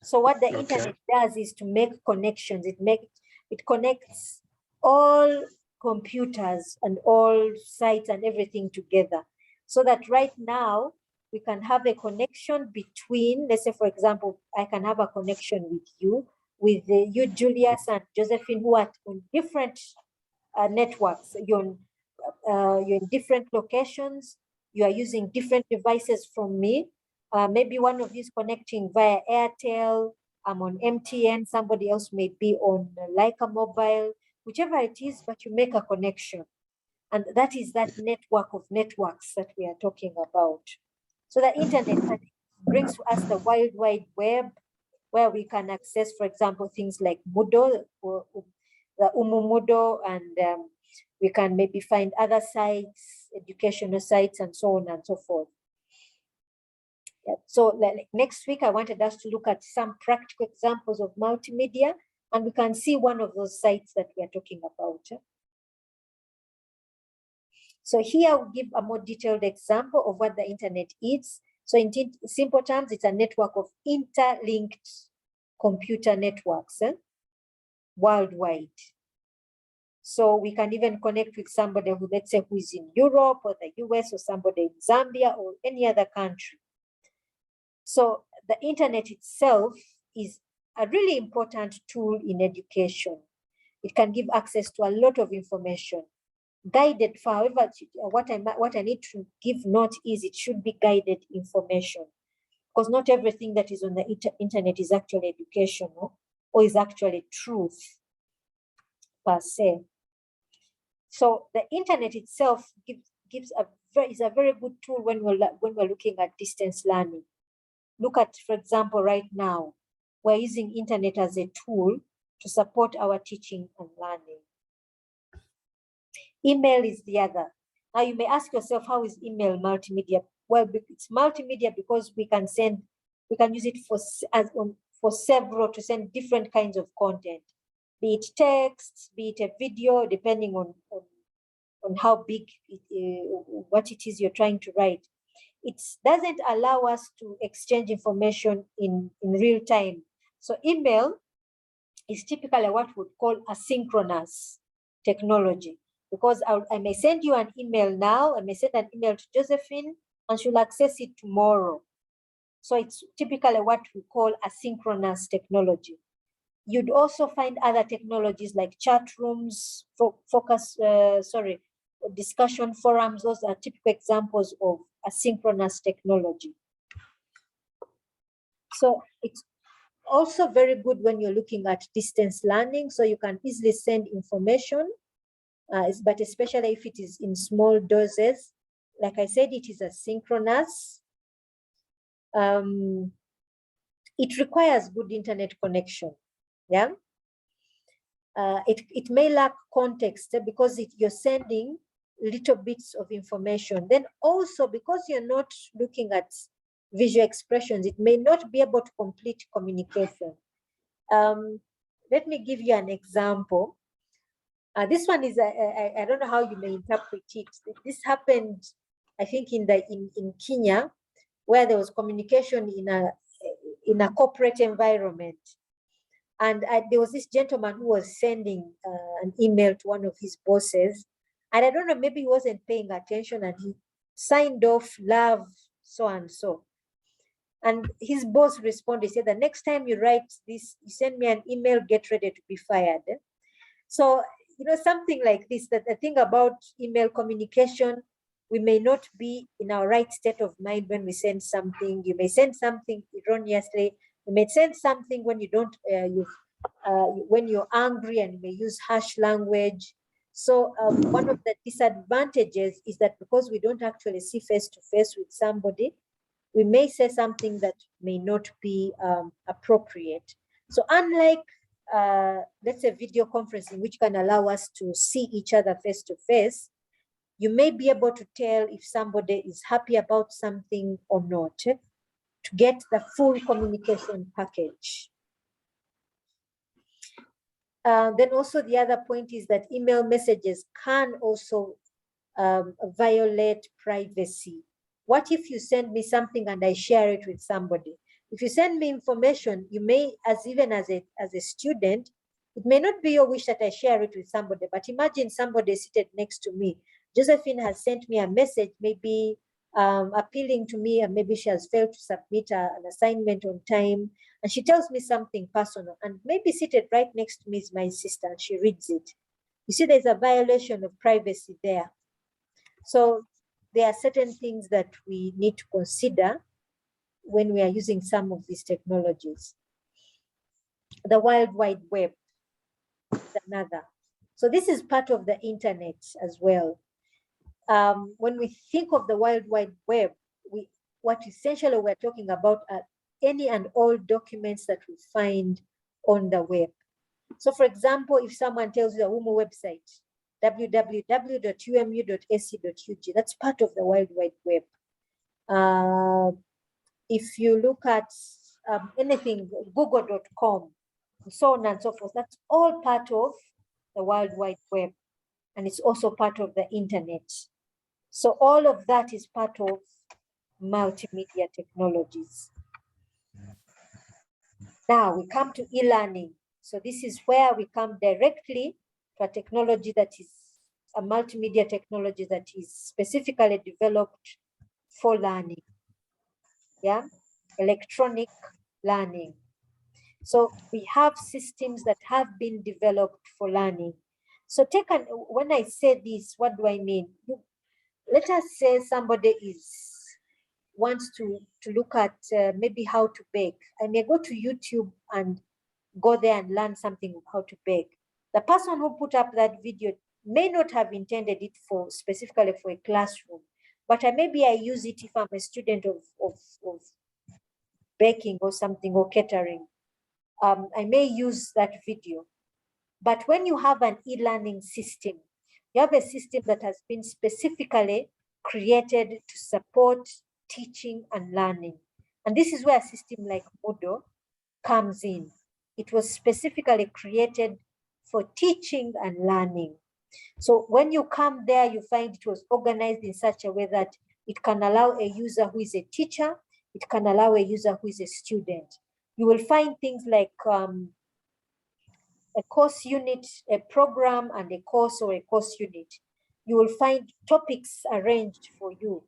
So what the Okay. internet does is to make connections. It connects all computers and all sites and everything together. So that right now we can have a connection between, let's say, for example, I can have a connection with you, you, Julius and Josephine, who are on different networks. You're in different locations. You are using different devices from me. Maybe one of you is connecting via Airtel. I'm on MTN. Somebody else may be on Leica Mobile, whichever it is, but you make a connection. And that is that network of networks that we are talking about. So the internet brings to us the World Wide Web, where we can access, for example, things like Moodle, or the Moodle, and we can maybe find other sites, educational sites, and so on and so forth. Yeah. So like next week, I wanted us to look at some practical examples of multimedia, and we can see one of those sites that we are talking about. So here I'll give a more detailed example of what the internet is. So in simple terms, it's a network of interlinked computer networks worldwide. So we can even connect with somebody who, let's say, who is in Europe or the US, or somebody in Zambia or any other country. So the internet itself is a really important tool in education. It can give access to a lot of information. Guided, however, what I need to give note is it should be guided information, because not everything that is on the internet is actually educational or is actually truth per se. So the internet itself is a very good tool when we're looking at distance learning. Look at, for example, right now, we're using internet as a tool to support our teaching and learning. Email is the other. Now you may ask yourself, how is email multimedia? Well, it's multimedia because we can use it for several, to send different kinds of content, be it text, be it a video, depending on how big, what it is you're trying to write. It doesn't allow us to exchange information in real time. So email is typically what we would call asynchronous technology, because I may send you an email now, I may send an email to Josephine, and she'll access it tomorrow. So it's typically what we call asynchronous technology. You'd also find other technologies like chat rooms, discussion forums. Those are typical examples of asynchronous technology. So it's also very good when you're looking at distance learning, so you can easily send information, but especially if it is in small doses. Like I said, it is asynchronous. It requires good internet connection. Yeah. It may lack context because you're sending little bits of information. Then also, because you're not looking at visual expressions, it may not be able to complete communication. Let me give you an example. This one is, I don't know how you may interpret it. This happened, I think, in Kenya, where there was communication in a corporate environment. And there was this gentleman who was sending an email to one of his bosses. And I don't know, maybe he wasn't paying attention and he signed off love, so and so. And his boss responded, he said, the next time you write this, you send me an email, get ready to be fired. So, something like this, that the thing about email communication, we may not be in our right state of mind when we send something. You may send something erroneously. You may send something when you don't, when you're angry, and you may use harsh language. So one of the disadvantages is that because we don't actually see face to face with somebody, we may say something that may not be appropriate. So unlike let's say video conferencing, which can allow us to see each other face to face, you may be able to tell if somebody is happy about something or not, to get the full communication package. Then also the other point is that email messages can also violate privacy. What if you send me something and I share it with somebody? If you send me information, you may, even as a student, it may not be your wish that I share it with somebody, but imagine somebody seated next to me. Josephine has sent me a message, maybe appealing to me, and maybe she has failed to submit an assignment on time, and she tells me something personal, and maybe seated right next to me is my sister, and she reads it. You see, there's a violation of privacy there. So there are certain things that we need to consider when we are using some of these technologies. The World Wide Web is another. So this is part of the internet as well. When we think of the World Wide Web, what essentially we're talking about are any and all documents that we find on the web. So for example, if someone tells you the UMU website, www.umu.ac.ug, that's part of the World Wide Web. If you look at anything, google.com, so on and so forth, that's all part of the World Wide Web, and it's also part of the internet. So all of that is part of multimedia technologies. Now we come to e-learning. So this is where we come directly to a technology that is a multimedia technology that is specifically developed for learning. Yeah, electronic learning. So we have systems that have been developed for learning. So when I say this, what do I mean? Let us say somebody wants to look at maybe how to bake. I may go to YouTube and go there and learn something of how to bake. The person who put up that video may not have intended it specifically for a classroom, but maybe I use it if I'm a student of baking or something, or catering. I may use that video. But when you have an e-learning system, you have a system that has been specifically created to support teaching and learning. And this is where a system like Moodle comes in. It was specifically created for teaching and learning. So when you come there, you find it was organized in such a way that it can allow a user who is a teacher, it can allow a user who is a student. You will find things like a course unit, a program, and a course or a course unit. You will find topics arranged for you.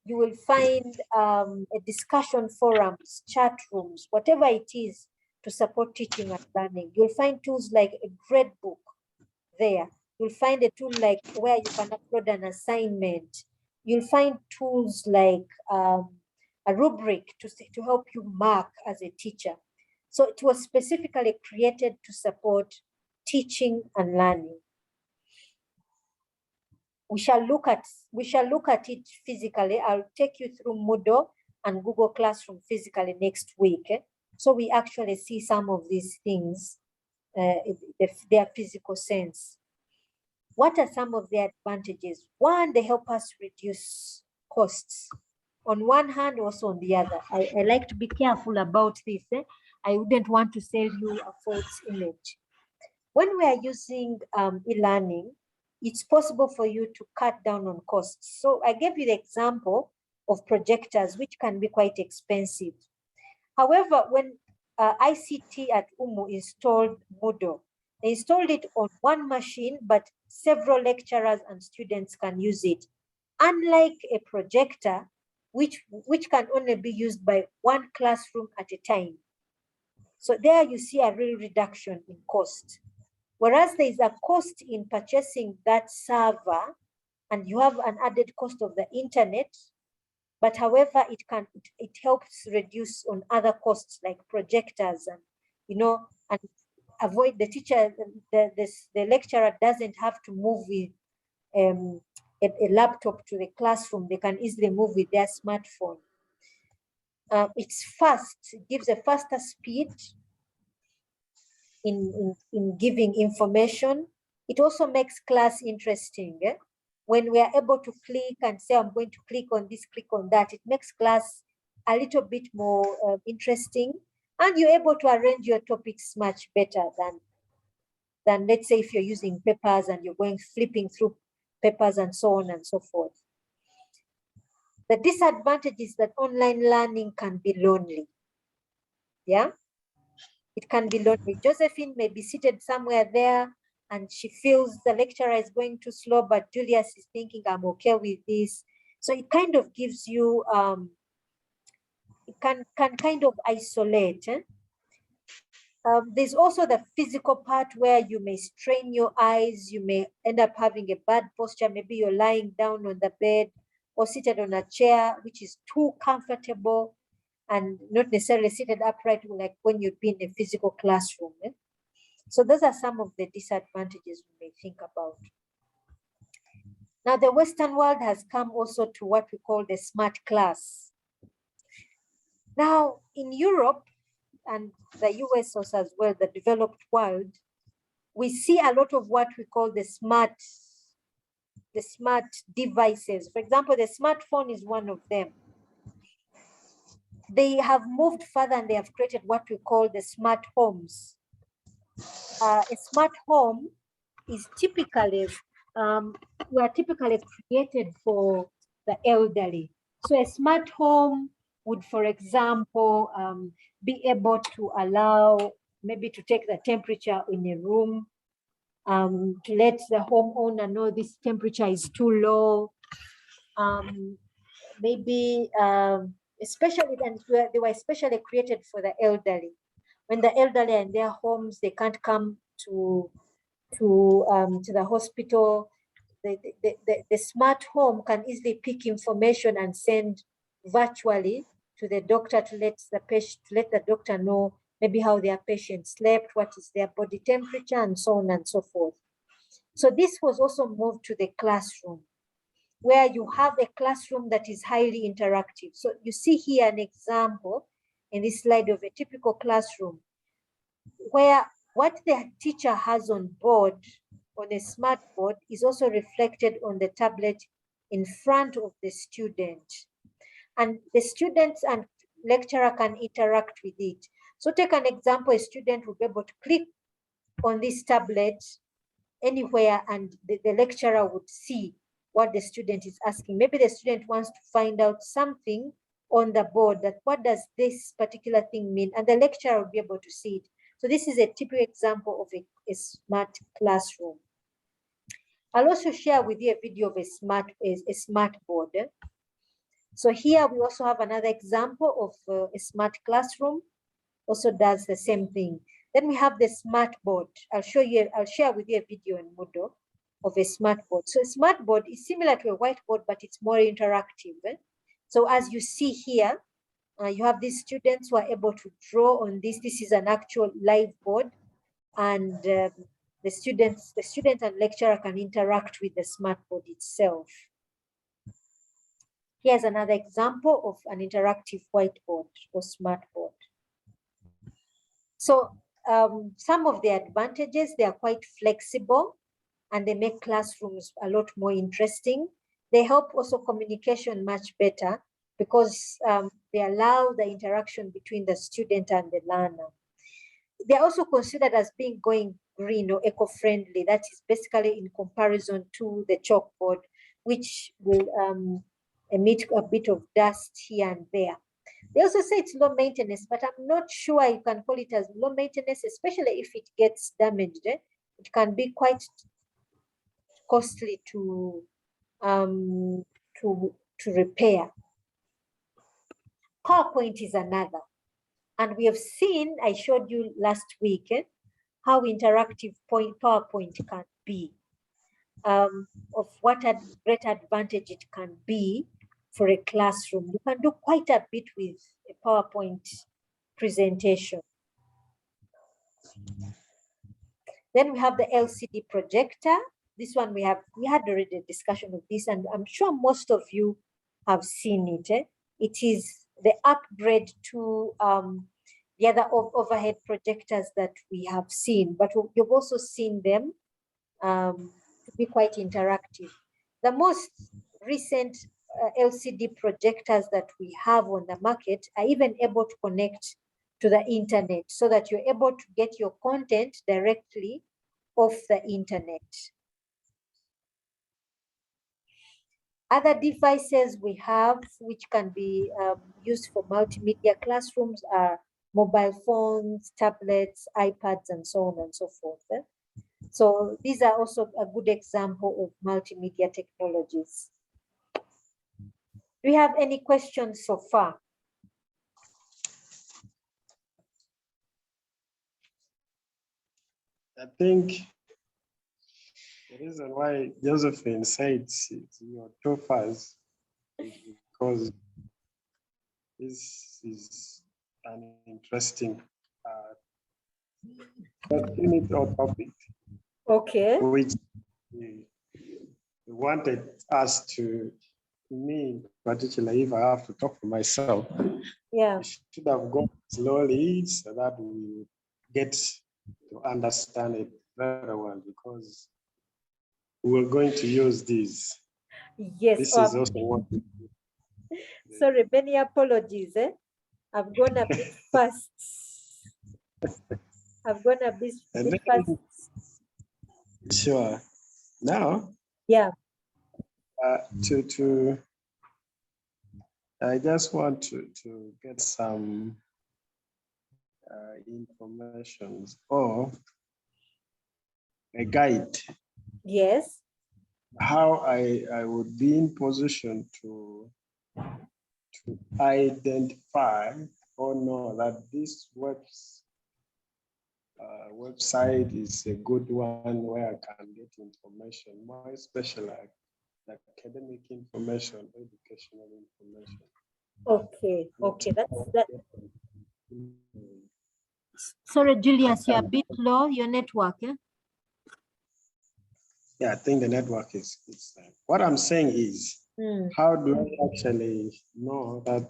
You will find a discussion forums, chat rooms, whatever it is to support teaching and learning. You'll find tools like a grade book there. You'll find a tool like where you can upload an assignment. You'll find tools like a rubric to help you mark as a teacher. So it was specifically created to support teaching and learning. We shall look at it physically. I'll take you through Moodle and Google Classroom physically next week. So we actually see some of these things, their physical sense. What are some of their advantages? One, they help us reduce costs. On one hand, also on the other. I like to be careful about this. I wouldn't want to sell you a false image. When we are using e-learning, it's possible for you to cut down on costs. So I gave you the example of projectors, which can be quite expensive. However, when ICT at UMU installed Moodle, they installed it on one machine, but several lecturers and students can use it. Unlike a projector, which can only be used by one classroom at a time. So there you see a real reduction in cost. Whereas there is a cost in purchasing that server, and you have an added cost of the internet, but however, it helps reduce on other costs like projectors and avoid the teacher, the lecturer doesn't have to move with a laptop to the classroom. They can easily move with their smartphone. It's fast, it gives a faster speed. in giving information. It also makes class interesting. When we are able to click and say, I'm going to click on this, click on that, it makes class a little bit more interesting, and you're able to arrange your topics much better than let's say if you're using papers and you're going flipping through papers and so on and so forth. The disadvantage is that online learning can be lonely. Yeah, it can be lonely. Josephine may be seated somewhere there and she feels the lecturer is going too slow, but Julius is thinking, I'm okay with this. So it kind of gives you, it can kind of isolate. There's also the physical part where you may strain your eyes, you may end up having a bad posture. Maybe you're lying down on the bed or seated on a chair, which is too comfortable and not necessarily seated upright like when you'd be in a physical classroom. So those are some of the disadvantages we may think about. Now, the Western world has come also to what we call the smart class. Now, in Europe and the US also as well, the developed world, we see a lot of what we call the smart devices. For example, the smartphone is one of them. They have moved further and they have created what we call the smart homes. A smart home is typically, were typically created for the elderly. So a smart home would, for example, be able to allow maybe to take the temperature in a room, to let the homeowner know this temperature is too low. Maybe especially, and they were especially created for the elderly. When the elderly are in their homes, they can't come to the hospital. The smart home can easily pick information and send virtually to the doctor to let the patient, let the doctor know maybe how their patient slept, what is their body temperature, and so on and so forth. So this was also moved to the classroom, where you have a classroom that is highly interactive. So you see here an example in this slide of a typical classroom where what the teacher has on board, on a smart board, is also reflected on the tablet in front of the student. And the students and lecturer can interact with it. So take an example, a student will be able to click on this tablet anywhere and the lecturer would see what the student is asking. Maybe the student wants to find out something on the board, that what does this particular thing mean? And the lecturer will be able to see it. So this is a typical example of a smart classroom. I'll also share with you a video of a smart board. So here we also have another example of a smart classroom, also does the same thing. Then we have the smart board. I'll share with you a video in Moodle of a smart board. So a smart board is similar to a whiteboard, but it's more interactive. So as you see here, you have these students who are able to draw on this. This is an actual live board, and the student and lecturer can interact with the smart board itself. Here's another example of an interactive whiteboard or smart board. So some of the advantages, they are quite flexible and they make classrooms a lot more interesting. They help also communication much better because they allow the interaction between the student and the learner. They're also considered as being going green or eco-friendly. That is basically in comparison to the chalkboard, which will emit a bit of dust here and there. They also say it's low maintenance, but I'm not sure you can call it as low maintenance, especially if it gets damaged. It can be quite costly to repair. PowerPoint is another. And we have seen, I showed you last week, how interactive PowerPoint can be, of what a great advantage it can be for a classroom. You can do quite a bit with a PowerPoint presentation. Then we have the LCD projector. This one we had already a discussion of this, and I'm sure most of you have seen it. It is the upgrade to the other overhead projectors that we have seen, but you've also seen them to be quite interactive. The most recent LCD projectors that we have on the market are even able to connect to the internet so that you're able to get your content directly off the internet. Other devices we have which can be used for multimedia classrooms are mobile phones, tablets, iPads, and so on and so forth. So these are also a good example of multimedia technologies. Do you have any questions so far? I think the reason why Josephine said your toppers is because this is an interesting unit or topic, Okay. which we wanted us to, me particularly, if I have to talk for myself, Yeah. we should have gone slowly so that we get to understand it very well, because we're going to use these. Yes. This is also what. Sorry, many apologies. I've gone a bit fast. I've gone a bit fast. Sure. Now, Yeah. I just want to get some information or a guide. Yes. How I would be in position to identify or know that this website is a good one where I can get information, more especially like academic information, educational information. Okay. Okay. That's that. Sorry, Julius, you're a bit low. Your network. Yeah, I think the network is what I'm saying is, how do I actually know that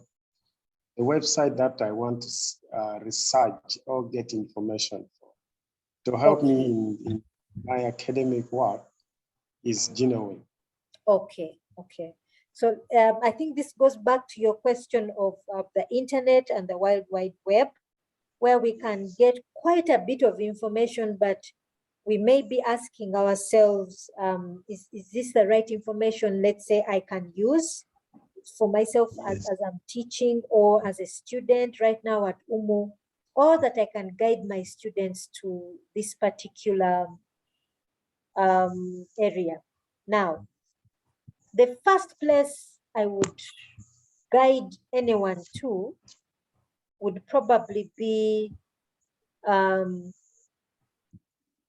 the website that I want to research or get information for to help me in my academic work is genuine? Okay, okay. So I think this goes back to your question of the internet and the World Wide Web, where we can get quite a bit of information, but we may be asking ourselves, is this the right information, let's say, I can use for myself as I'm teaching or as a student right now at UMU, or that I can guide my students to this particular area. Now, the first place I would guide anyone to would probably be,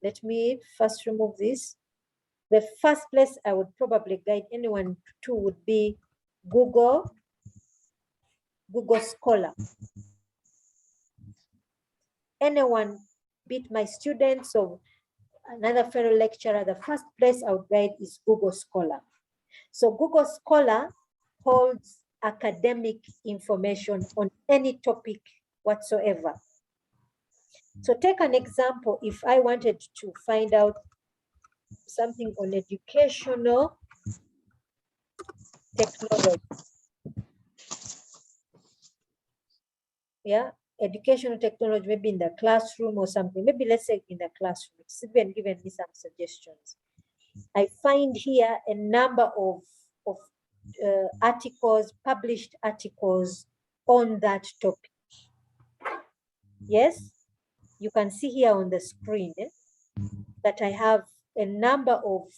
let me first remove this. The first place I would probably guide anyone to would be Google Scholar. Anyone, be it my students or another fellow lecturer, the first place I would guide is Google Scholar. So Google Scholar holds academic information on any topic whatsoever. So take an example, if I wanted to find out something on educational technology. Yeah, educational technology, maybe in the classroom or something. Maybe let's say in the classroom. It's even given me some suggestions. I find here a number of articles, published articles on that topic. Yes, you can see here on the screen that I have a number of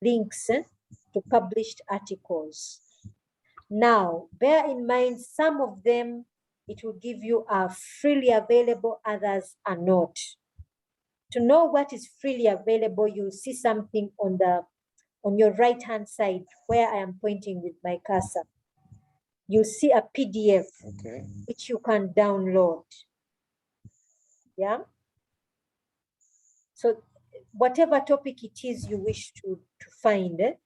links to published articles. Now, bear in mind, some of them, it will give you are freely available, others are not. To know what is freely available, you'll see something on your right-hand side where I am pointing with my cursor. You'll see a PDF, which you can download. Yeah. So whatever topic it is you wish to find,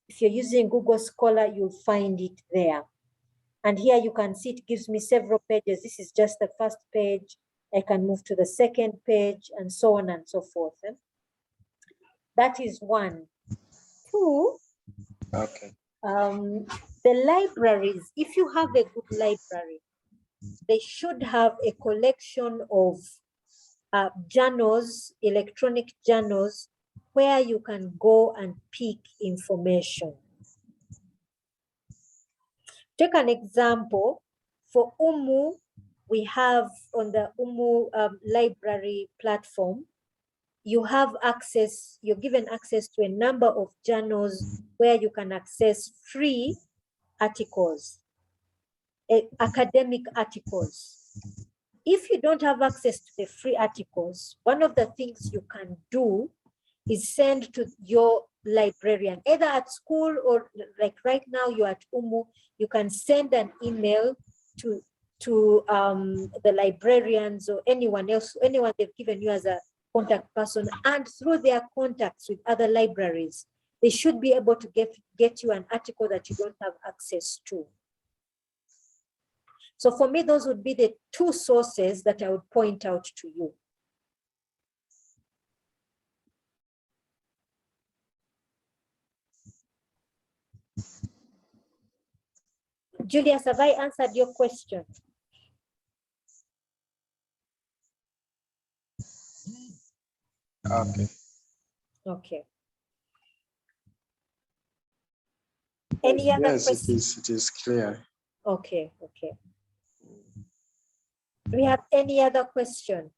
if you're using Google Scholar, you'll find it there. And here you can see it gives me several pages. This is just the first page. I can move to the second page and so on and so forth. That is one. Two, Okay. the libraries, if you have a good library, they should have a collection of journals, electronic journals, where you can go and pick information. Take an example. For UMU, we have on the UMU library platform, you have access, you're given access to a number of journals where you can access free articles, academic articles. If you don't have access to the free articles, one of the things you can do is send to your librarian, either at school or like right now you're at UMU, you can send an email to the librarians or anyone else, anyone they've given you as a contact person, and through their contacts with other libraries, they should be able to get you an article that you don't have access to. So for me, those would be the two sources that I would point out to you. Julius, have I answered your question? Okay. Okay. Any other Yes, questions? it is clear. Okay, okay. Do we have any other question?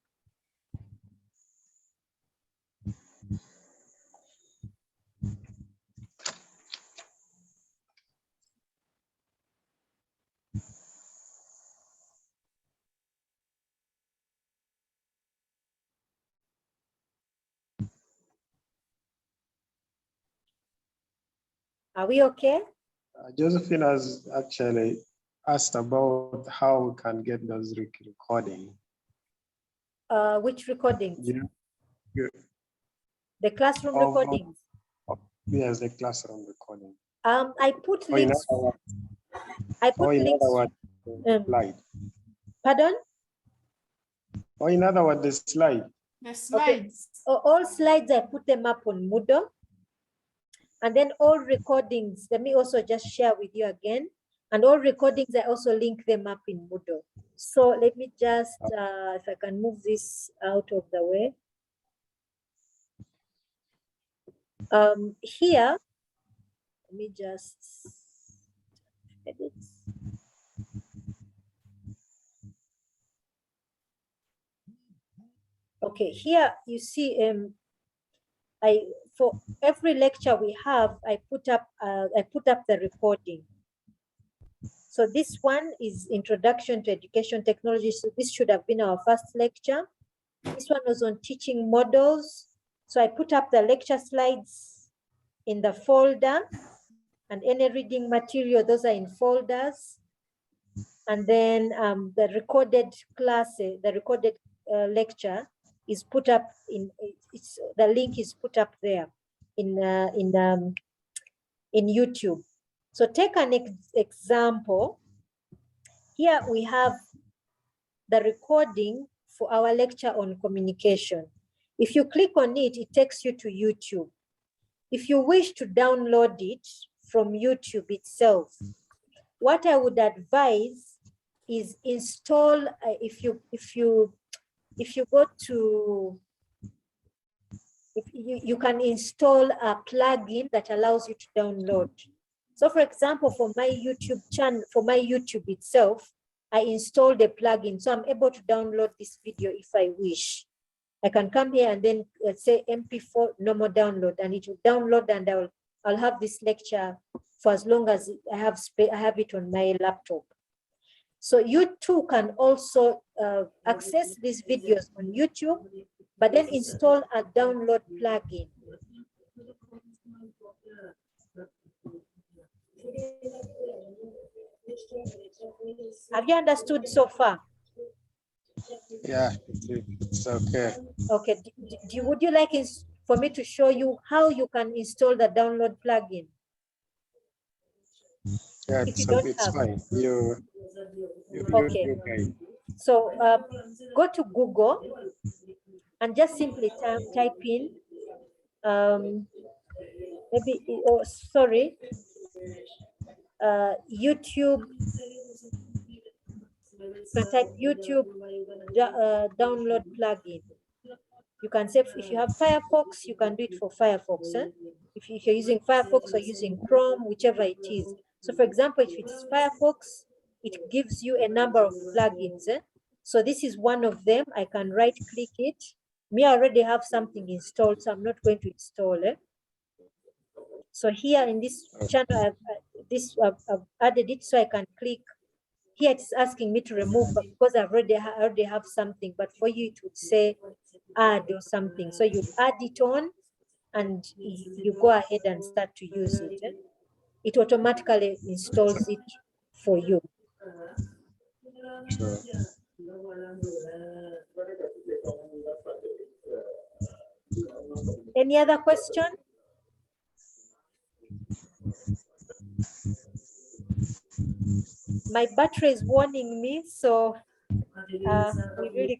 Are we okay? Josephine has actually asked about how we can get those recording. Which recordings? You, The classroom Of- recordings. yes, the classroom recording. I put Or in links. other words, I put or in links. other words, the slide. Pardon? Or in other words, the slide. The slides. All slides, I put them up on Moodle. And then all recordings, let me also just share with you again. And all recordings, I also link them up in Moodle. So let me just, if I can move this out of the way. Here, let me just edit. Okay, here you see, for every lecture we have, I put up the recording. So this one is Introduction to Education Technology. So this should have been our first lecture. This one was on teaching models. So I put up the lecture slides in the folder, and any reading material, those are in folders. And then the recorded class, the recorded lecture is put up in, the link is put up there in YouTube. So take an example. Here we have the recording for our lecture on communication. If you click on it, it takes you to YouTube. If you wish to download it from YouTube itself, what I would advise is install, if you go to, you can install a plugin that allows you to download. So for example, for my YouTube channel, for my YouTube itself, I installed a plugin. So I'm able to download this video if I wish. I can come here and then say MP4 normal download, and it will download, and I'll have this lecture for as long as I have it on my laptop. So you too can also access these videos on YouTube, but then install a download plugin. Have you understood so far? Yeah, it's okay. Okay, would you like for me to show you how you can install the download plugin? Yeah, If you don't it's have. fine. Okay. You're okay. So go to Google and just simply type in maybe, oh, sorry, YouTube. You can type YouTube download plugin. You can say if you have Firefox, you can do it for Firefox. If you're using Firefox or using Chrome, whichever it is. So for example, if it's Firefox, it gives you a number of plugins. So this is one of them. I can right click it. Me, I already have something installed, so I'm not going to install it. So here in this channel, I've added it so I can click. Here it's asking me to remove, but because I already have something, but for you it would say add or something. So you add it on and you go ahead and start to use it. It automatically installs it for you. Sure. Any other question? My battery is warning me, so we really